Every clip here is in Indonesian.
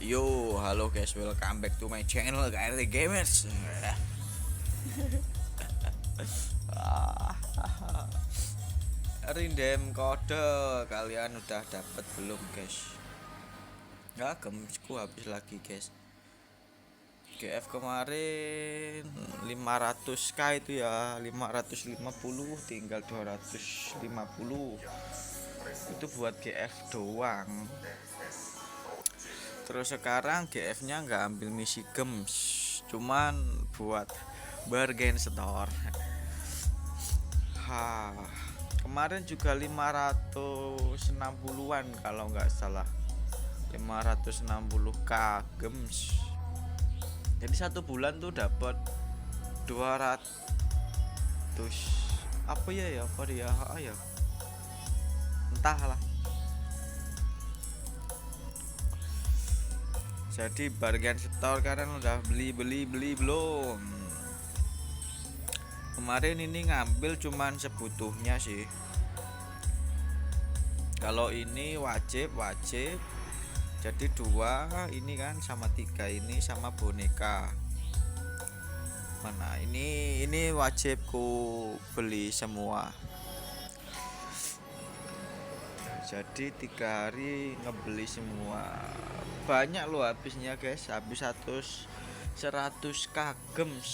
Yo, halo guys, welcome back to my channel KRT Gamers. Rindem kode kalian udah dapat belum guys? Nggak, gemsku habis lagi guys. GF kemarin 500k itu ya, 550 tinggal 250. Itu buat GF doang. Terus sekarang GF-nya nggak ambil misi gems, cuman buat bargain store. Kemarin juga 560-an kalau nggak salah. 560k gems. Jadi satu bulan tuh dapat 200 apa ya apa dia ya. Entahlah. Jadi bargain store kalian udah beli belum? Kemarin ini ngambil cuman sebutuhnya sih. Kalau ini wajib. Jadi 2 ini kan sama 3 ini sama boneka. Mana ini wajib ku beli semua. Jadi 3 hari ngebeli semua. Banyak loh habisnya guys, habis 100 gems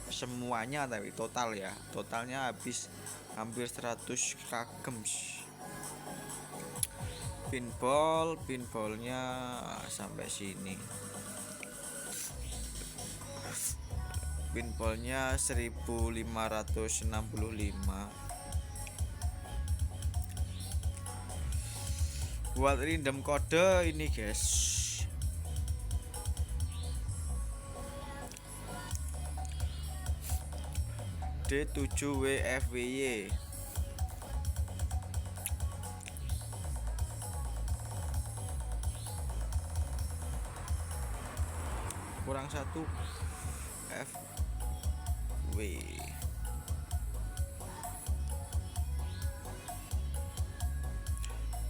semuanya, tapi totalnya habis hampir 100 gems. Pinballnya sampai sini. Pinballnya 1565. Buat random kode ini guys, D7WFWY. Kurang 1 FW.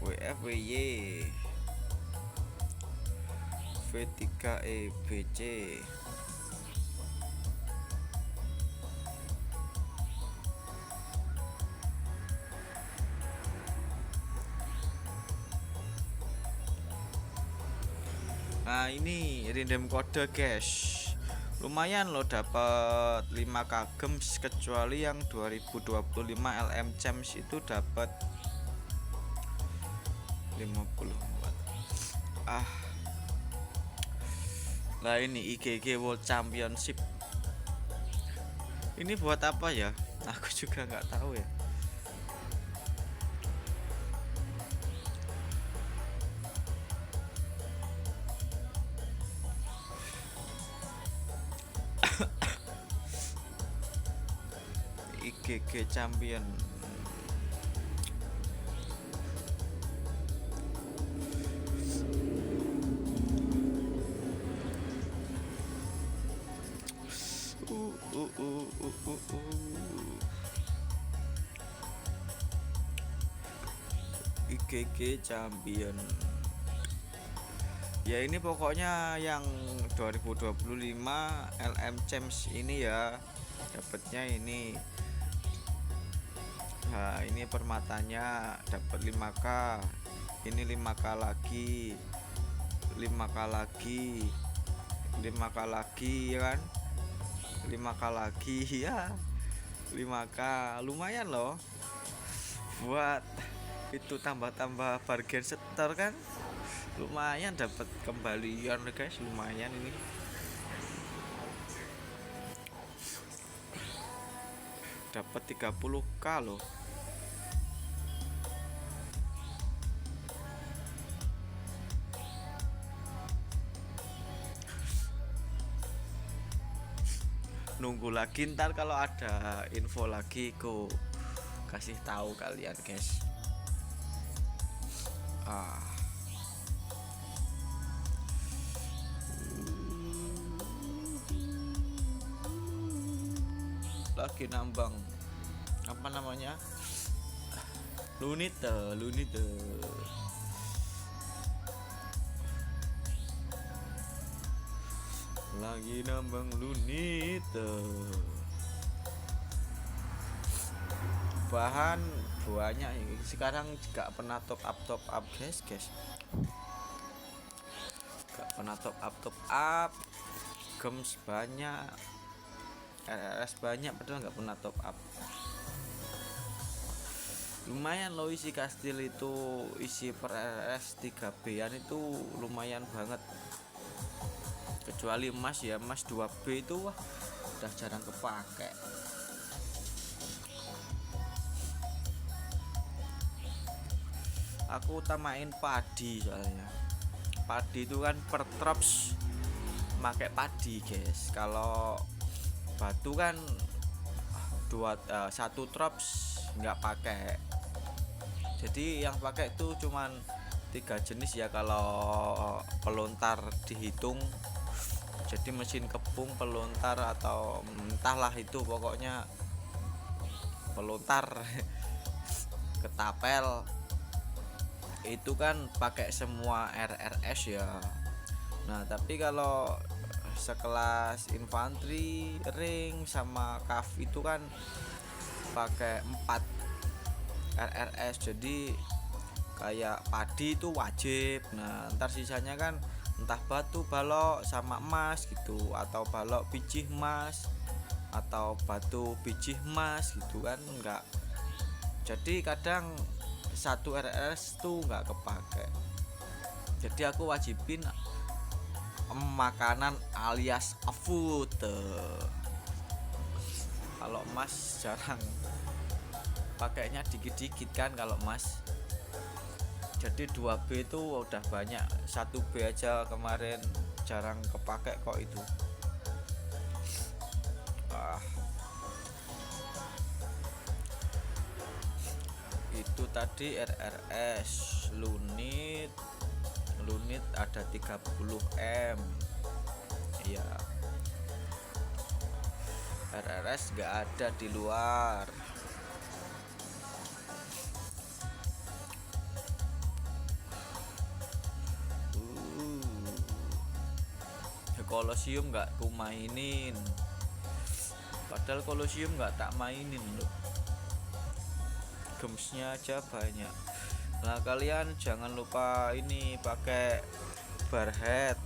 WFWY V3EBC. Nah, ini random kode guys. Lumayan loh, dapat 5k gems, kecuali yang 2025 LM Champs itu dapat 54. Nah, ini IGG World Championship. Ini buat apa ya? Aku juga nggak tahu ya. IGG Champion. IGG Champion. Ya ini pokoknya yang 2025 LM Champs ini ya, dapatnya ini. Nah, ini permatanya dapat 5k. Ini 5k lagi. 5k lagi. 5k lagi ya kan? 5k lagi ya. 5k lumayan loh. Buat itu tambah-tambah bargain store kan. Lumayan dapat kembalian guys, lumayan ini. Dapat 30k loh. Nunggu lagi, ntar kalau ada info lagi ku kasih tahu kalian guys. Lagi nambang apa namanya, lunite lagi nambang lunit. Bahan banyak sekarang gak pernah top up guys. Gak pernah top up gems banyak, RRS banyak, padahal gak pernah top up. Lumayan loh isi kastil itu, isi per RRS 3B-an itu lumayan banget. Kecuali emas ya, emas 2B itu wah udah jarang kepake. Aku utamain padi soalnya. Padi itu kan per drops pakai padi guys. Kalau batu kan satu drops nggak pakai. Jadi yang pakai itu cuman 3 jenis ya kalau pelontar dihitung. Jadi mesin kepung, pelontar atau entahlah itu pokoknya pelontar ketapel itu kan pakai semua RRS ya. Nah tapi kalau sekelas infanteri, ring sama kaf itu kan pakai 4 RRS. Jadi kayak padi itu wajib. Nah ntar sisanya kan entah batu balok sama emas gitu, atau balok biji emas atau batu biji emas gitu kan enggak. Jadi kadang satu RRS tuh nggak kepake. Jadi aku wajibin makanan alias food. Kalau emas jarang, pakainya dikit-dikit kan kalau emas. Jadi 2B itu udah banyak, 1B aja kemarin jarang kepake kok itu. Itu tadi RRS. Lunit ada 30M ya. RRS gak ada di luar. Kolosium gak ku mainin, padahal kolosium gak tak mainin loh. Gemsnya aja banyak. Nah kalian jangan lupa ini pakai barhead.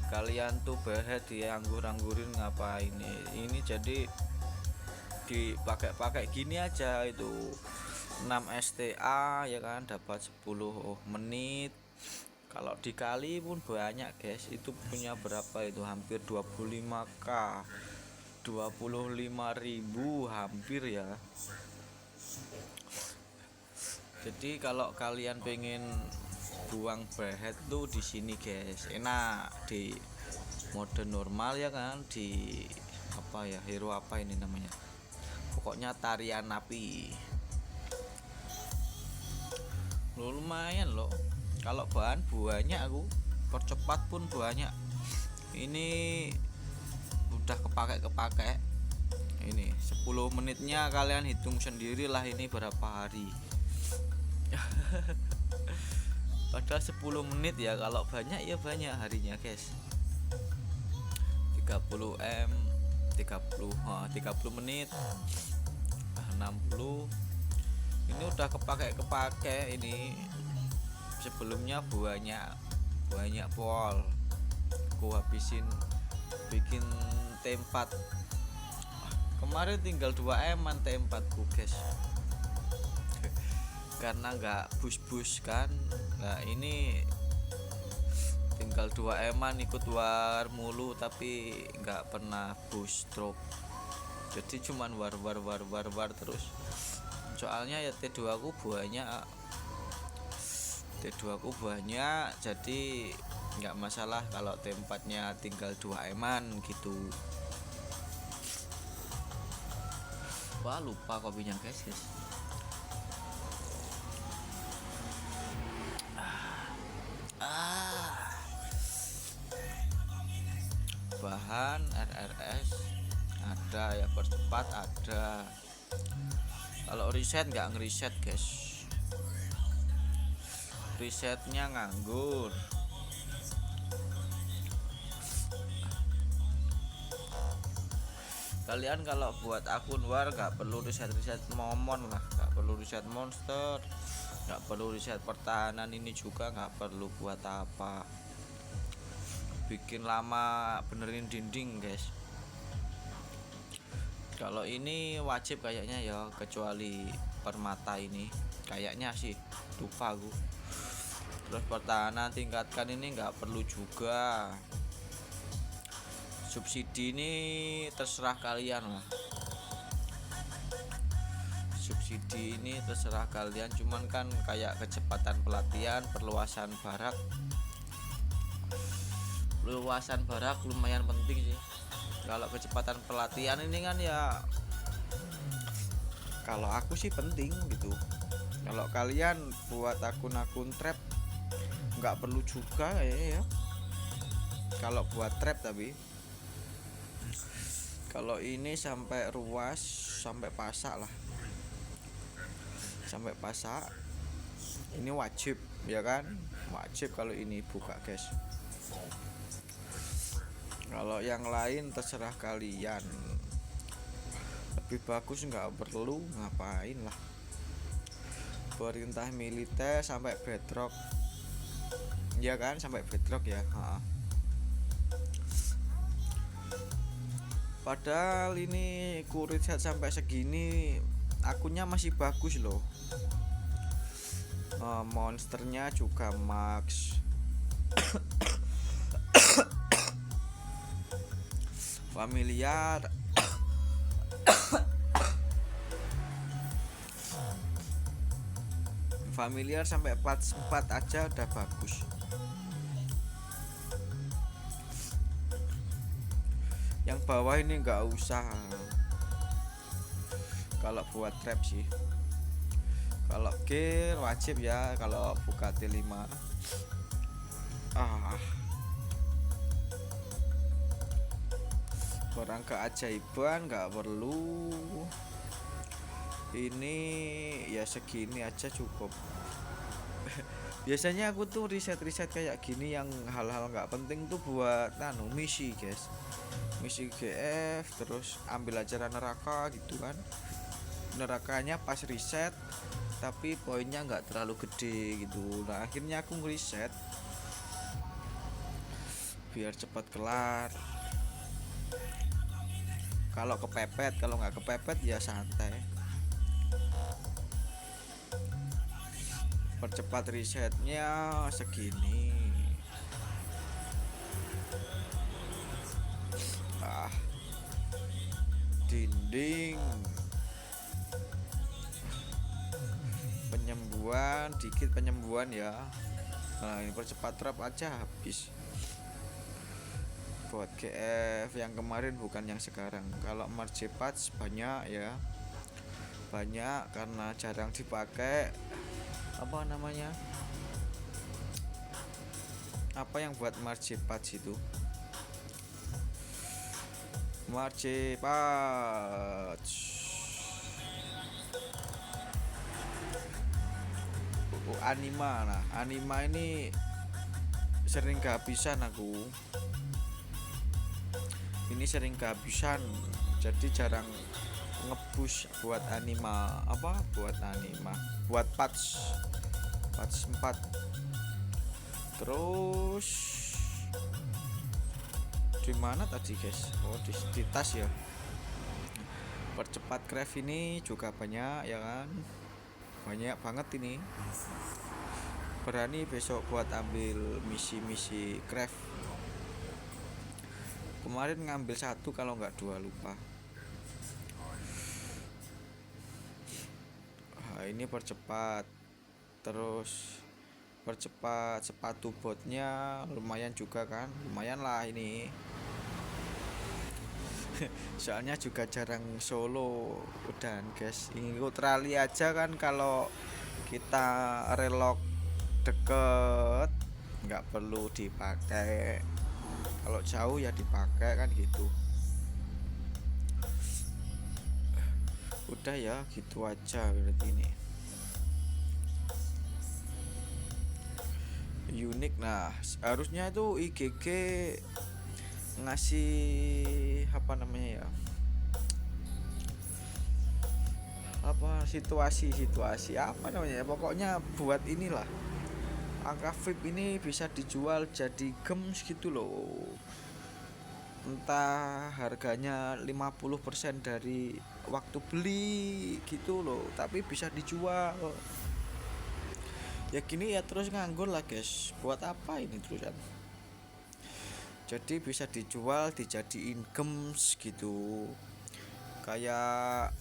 Kalian tuh barhead dianggur-anggurin ngapain ini jadi dipakai gini aja. Itu 6 STA ya kan, dapat 10 menit. Kalau dikali pun banyak guys, itu punya berapa itu, hampir 25k, 25.000 hampir ya. Jadi kalau kalian pengen buang barhead tuh di sini guys, enak di mode normal ya kan, di apa ya, hero apa ini namanya, pokoknya tarian api. Lumayan loh, kalau bahan banyak, aku percepat pun banyak. Ini udah kepake. Ini 10 menitnya kalian hitung sendirilah ini berapa hari. Padahal 10 menit ya, kalau banyak ya banyak harinya guys. 30M 30 menit 60. Ini udah kepake ini. Sebelumnya banyak pol aku habisin bikin T4. Kemarin tinggal 2M-an T4 ku guys, karena nggak bus kan. Nah ini tinggal 2M-an, ikut war mulu tapi nggak pernah bus drop. Jadi cuman war terus. Soalnya ya T2 aku banyak, jadi nggak masalah kalau T4 nya tinggal 2M-an gitu. Wah lupa kopinya guys. Bahan RRS ada ya, percepat ada. Kalau reset nggak ngeriset guys, resetnya nganggur. Kalian kalau buat akun war nggak perlu riset-riset momon lah, nggak perlu riset monster, nggak perlu riset pertahanan, ini juga nggak perlu buat apa, bikin lama benerin dinding guys. Kalau ini wajib kayaknya ya, kecuali permata ini kayaknya sih, lupa aku. Terus pertahanan tingkatkan ini nggak perlu juga. Subsidi ini terserah kalian lah, subsidi ini terserah kalian, cuman kan kayak kecepatan pelatihan, perluasan barak lumayan penting sih. Kalau kecepatan pelatihan ini kan ya, kalau aku sih penting gitu. Kalau kalian buat akun-akun trap nggak perlu juga ya. Kalau buat trap, tapi kalau ini sampai ruas, sampai pasak lah, sampai pasak ini wajib ya kan, wajib kalau ini buka guys. Kalau yang lain terserah kalian, lebih bagus nggak perlu ngapain lah. Perintah militer sampai bedrock ya kan, sampai bedrock ya. Padahal ini kuriset sampai segini akunnya masih bagus loh. Monsternya juga max. Familiar familiar sampai 44 aja udah bagus. Yang bawah ini nggak usah kalau buat trap sih. Kalau gear wajib ya, kalau buka T5 orang keajaiban nggak perlu. Ini ya segini aja cukup. Biasanya aku tuh riset kayak gini yang hal-hal nggak penting tuh buat misi guys, misi GF, terus ambil ajaran neraka gitu kan. Nerakanya pas riset tapi poinnya nggak terlalu gede gitu. Nah akhirnya aku ngeriset biar cepat kelar. Kalau kepepet, kalau nggak kepepet ya santai. Percepat risetnya segini. Dinding penyembuhan, dikit penyembuhan ya. Nah ini percepat trap aja habis. Buat GF yang kemarin bukan yang sekarang. Kalau merge patch banyak ya, banyak karena jarang dipakai. Apa namanya, apa yang buat merge patch itu, merge patch anima. Nah anima ini sering kehabisan aku, ini sering kehabisan jadi jarang ngepush buat anima. Apa buat anima, buat patch 4. Terus di mana tadi guys? Oh di tas ya. Percepat craft ini juga banyak ya kan, banyak banget ini. Berani besok buat ambil misi craft. Kemarin ngambil 1 kalau nggak 2, lupa. Nah, ini percepat. Terus percepat sepatu botnya lumayan juga kan, lumayan lah ini. Soalnya juga jarang solo udah guys. Ikut rally aja kan, kalau kita relog deket nggak perlu dipakai, kalau jauh ya dipakai kan gitu. Udah ya gitu aja berarti ini. Unik. Nah harusnya itu IGG ngasih apa namanya ya, apa situasi apa namanya ya, pokoknya buat inilah angka VIP ini bisa dijual jadi gems gitu loh, entah harganya 50% dari waktu beli gitu loh, tapi bisa dijual. Ya gini ya terus nganggur lah guys, buat apa ini terusan. Jadi bisa dijual dijadiin gems gitu, kayak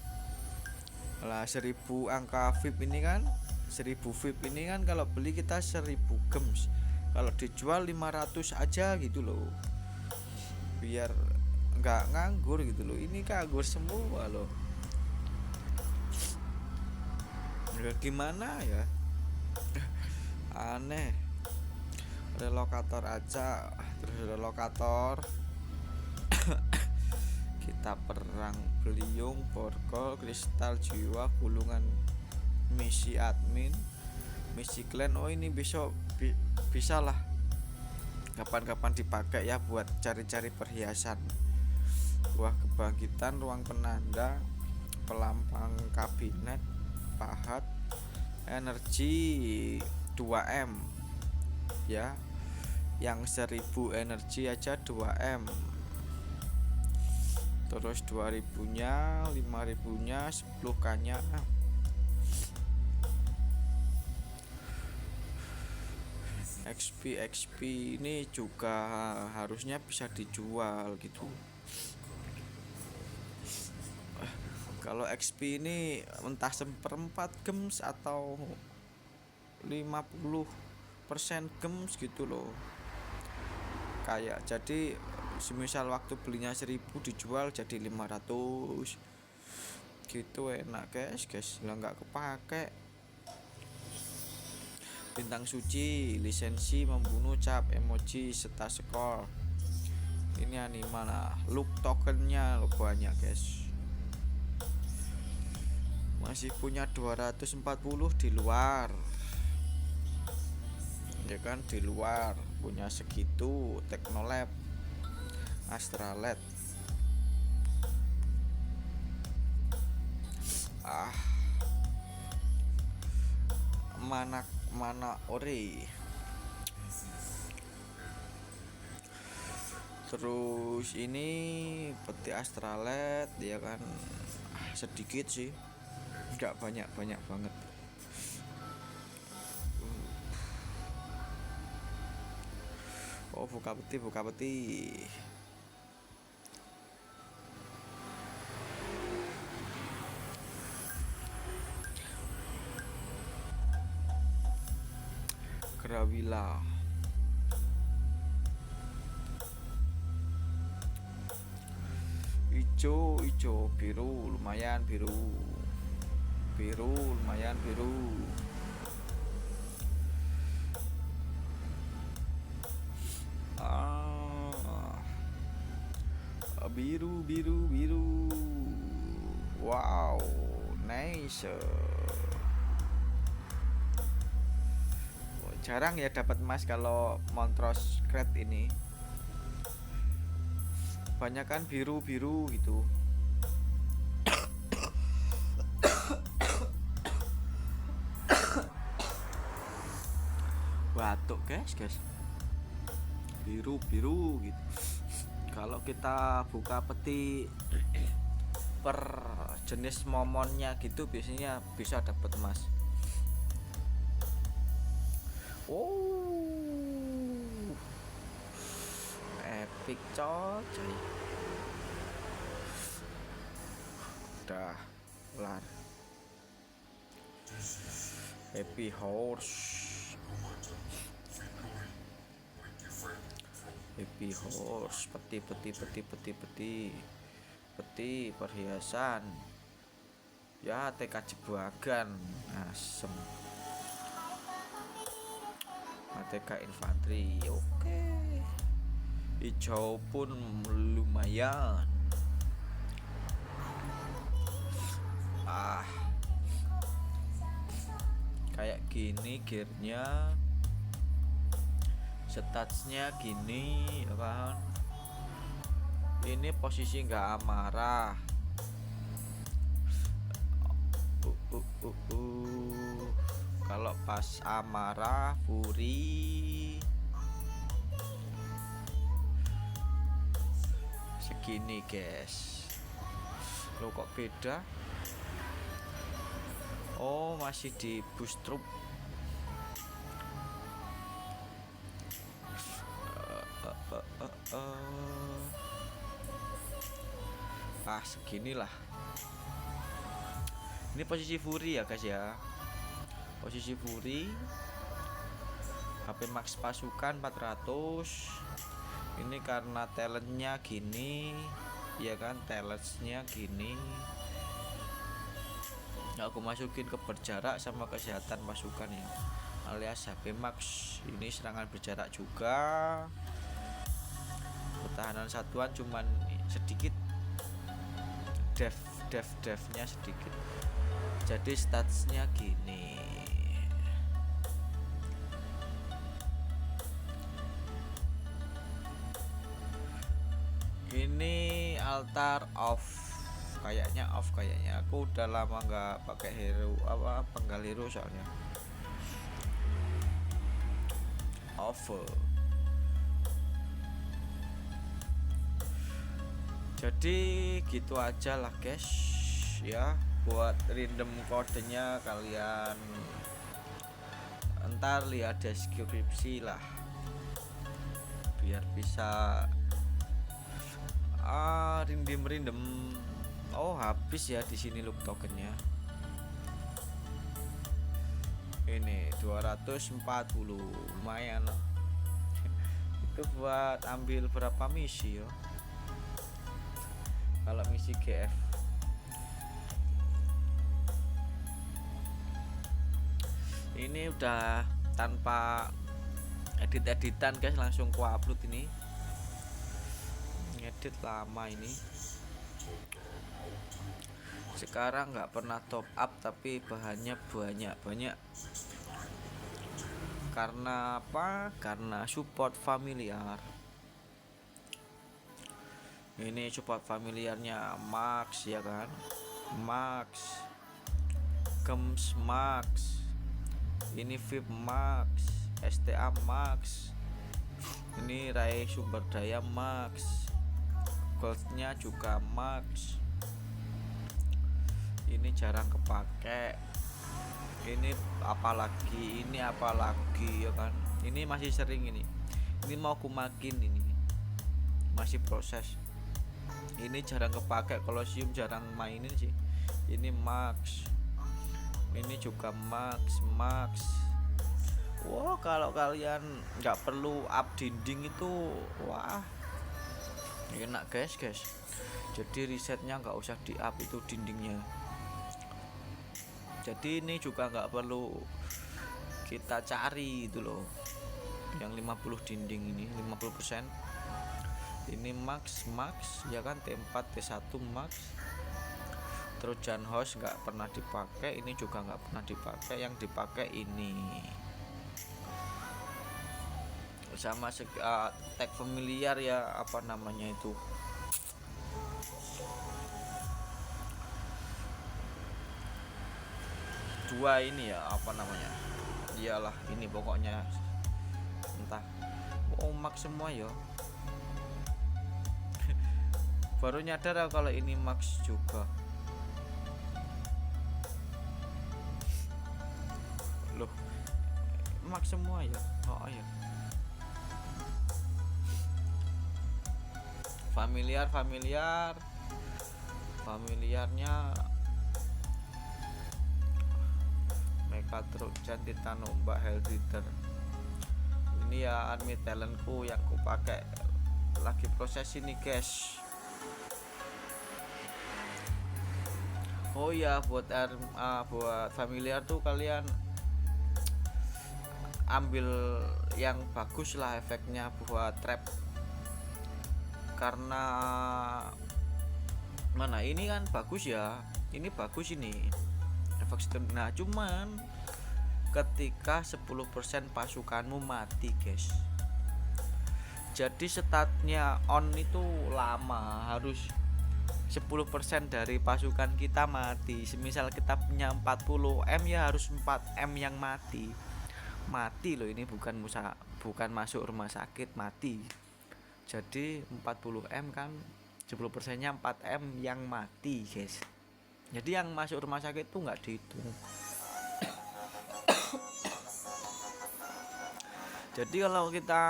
lah 1000 angka VIP ini kan, 1000 VIP ini kan kalau beli kita 1000 gems, kalau dijual 500 aja gitu loh, biar nggak nganggur gitu loh. Ini nganggur semua loh, ya gimana ya, aneh. Relokator aja, terus relokator kita perang beliung borgol kristal jiwa gulungan misi admin misi clan. Oh ini bisa lah kapan-kapan dipakai ya buat cari-cari perhiasan. Buah kebangkitan ruang penanda pelampang kabinet pahat energi 2M ya, yang 1000 energi aja 2M, terus 2000 nya 5000 nya 10 kanya. XP ini juga harusnya bisa dijual gitu. Kalau XP ini entah seperempat gems atau 50% gems gitu loh, kayak jadi semisal waktu belinya 1000 dijual jadi 500 gitu, enak guys lah nggak kepake. Bintang suci lisensi membunuh cap emoji serta skor, ini anima lah. Look tokennya lo banyak guys, masih punya 240 di luar ya kan, di luar punya segitu. Teknolab Astralet mana ori. Terus ini peti Astralet ya kan, sedikit sih, nggak banyak banget. Oh buka peti Grawila ijo biru lumayan, biru lumayan, biru biru. Wow nice. Jarang ya dapat emas kalau Montrose Crate ini, banyak kan biru gitu. Batuk guys biru gitu. Kalau kita buka peti per jenis momonnya gitu biasanya bisa dapat emas. Oh epic coy, udah kelar. Happy horse peti perhiasan ya, TK jebakan asem, TK infanteri oke. Hijau pun lumayan. Kayak gini gearnya, statsnya gini ya kan. Ini posisi nggak amarah, Kalau pas amarah, fury segini guys. Lo kok beda? Oh, masih di boost troop. Seginilah. Ini posisi fury ya guys ya. Posisi fury. HP max pasukan 400. Ini karena talentnya gini, ya kan, talentnya gini. Aku masukin ke berjarak sama kesehatan pasukan ya, alias HP max. Ini serangan berjarak juga. Pertahanan satuan cuman sedikit. Devnya sedikit. Jadi statsnya gini. Ini altar off. Kayaknya aku udah lama nggak pakai hero penggal hero soalnya. Off. Jadi gitu aja lah guys ya, buat random kodenya kalian entar lihat deskripsi lah biar bisa random. Oh, habis ya di sini loop tokennya. Ini 240, lumayan loh. Itu buat ambil berapa misi yo. Kalau misi GF ini udah tanpa edit-editan guys, langsung ku upload ini. Ngedit lama ini. Sekarang nggak pernah top up tapi bahannya banyak. Karena apa? Karena support familiar. Ini support familiarnya Max ya kan, Max, Gems Max, ini VIP Max, STA Max, ini Rai sumber daya Max, goldnya juga Max. Ini jarang kepake. Ini apalagi ya kan. Ini masih sering ini. Ini mau kumakin ini. Masih proses. Ini jarang kepake, Colosseum jarang mainin sih. Ini Max. Ini juga Max. Wah, kalau kalian nggak perlu up dinding itu, wah enak guys. Jadi resetnya nggak usah di up itu dindingnya. Jadi ini juga nggak perlu kita cari itu loh. Yang 50 dinding ini 50%. Ini Max ya kan, T4 T1 Max. Trojan House nggak pernah dipakai, ini juga nggak pernah dipakai. Yang dipakai ini sama tag familiar ya, apa namanya itu, dua ini ya, apa namanya, iyalah ini pokoknya entah. Oh, Max semua ya. Baru nyadar kalau ini Max juga. Loh, Max semua ya. Oh ya. Familiarnya Mecha Trojan, Titan Ombak, Hellrider. Ini ya army talentku yang ku pakai, lagi proses ini guys. Oh ya, buat familiar tuh kalian ambil yang bagus lah efeknya buat trap. Karena mana ini kan bagus ya. Ini bagus ini. Efek sistem. Nah, cuman ketika 10% pasukanmu mati, guys. Jadi statnya on itu lama, harus 10% dari pasukan kita mati. Semisal kita punya 40 M ya harus 4 M yang mati. Mati loh, ini bukan masuk rumah sakit, mati. Jadi 40 M kan 10%-nya 4 M yang mati, guys. Jadi yang masuk rumah sakit tuh nggak dihitung. Jadi kalau kita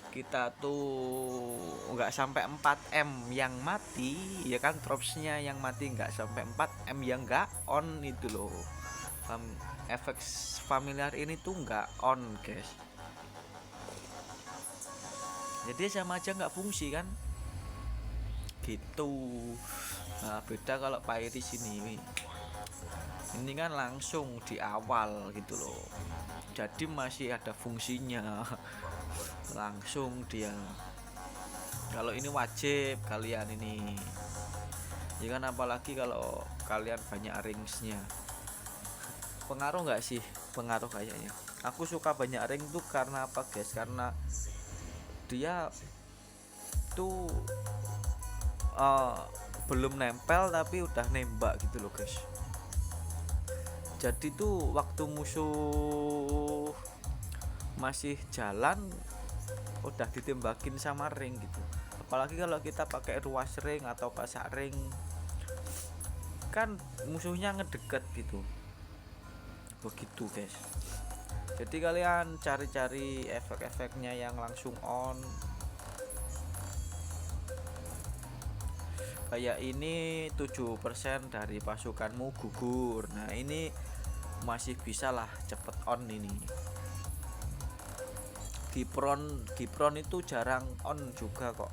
kita tuh nggak sampai 4 M yang mati, ya kan tropsnya yang mati nggak sampai 4 M yang nggak on itu loh. Efek familiar ini tuh nggak on, guys. Jadi sama aja nggak fungsi kan, gitu. Nah, beda kalau Pairis ini kan langsung di awal gitu loh, jadi masih ada fungsinya. Langsung dia. Kalau ini wajib kalian ini, ya kan, apalagi kalau kalian banyak ringsnya. Pengaruh nggak sih? Pengaruh kayaknya. Aku suka banyak ring tuh karena apa, guys? Karena dia tuh belum nempel tapi udah nembak gitu loh, guys. Jadi tuh waktu musuh masih jalan udah ditembakin sama ring gitu. Apalagi kalau kita pakai ruas ring atau pasak ring, kan musuhnya ngedeket gitu. Begitu, guys. Jadi kalian cari-cari efek-efeknya yang langsung on. Kayak ini 7% dari pasukanmu gugur. Nah, ini masih bisa lah cepet on ini. Gipron itu jarang on juga kok.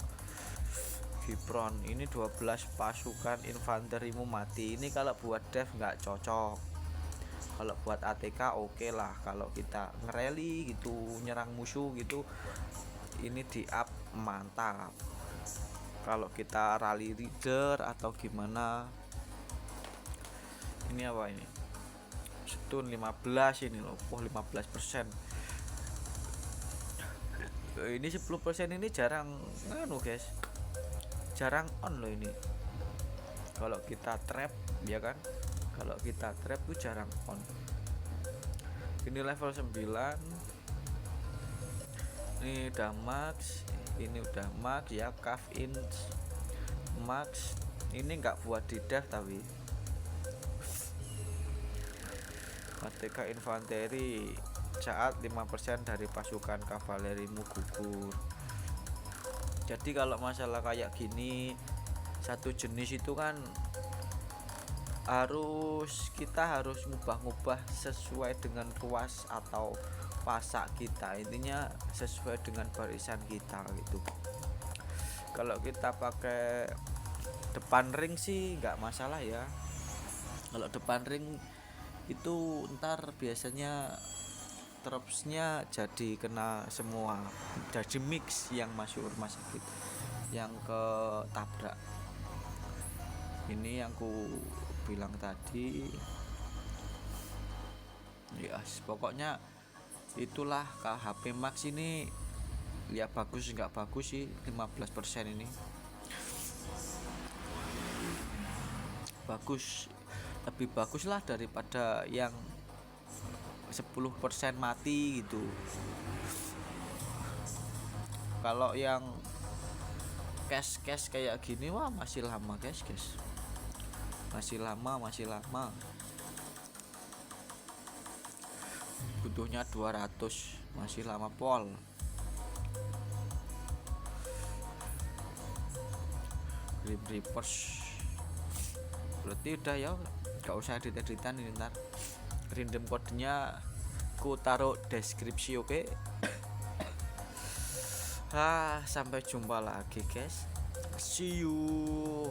Gipron ini 12 pasukan infanterimu mati. Ini kalau buat dev nggak cocok. Kalau buat ATK oke lah. Kalau kita ngereli gitu, nyerang musuh gitu, ini di up mantap. Kalau kita rally leader atau gimana, ini apa ini, stun 15 ini loh. 15%. Ini 10% ini jarang guys, jarang on loh ini. Kalau kita trap ya kan, kalau kita trap tuh jarang on. Ini level 9, ini udah max, ini udah max ya, cave in max. Ini nggak buat di dev tapi ATK infanteri saat 5% dari pasukan kavalerimu gugur. Jadi kalau masalah kayak gini, satu jenis itu kan kita harus ngubah-ngubah sesuai dengan ruas atau pasak kita, intinya sesuai dengan barisan kita gitu. Kalau kita pakai depan ring sih nggak masalah ya. Kalau depan ring itu ntar biasanya tropsnya jadi kena semua, jadi mix yang masuk rumah sakit, yang ketabrak. Ini yang ku bilang tadi ya, pokoknya itulah. KHP Max ini ya bagus nggak bagus sih, 15% ini bagus, lebih bagus lah daripada yang 10% mati gitu. Kalau yang cash kayak gini wah masih lama guys, masih lama, butuhnya 200, masih lama pol. Grim Reapers berarti udah ya, gak usah edit-editan ini, ntar random kodenya ku taruh deskripsi, oke? Sampai jumpa lagi guys, see you.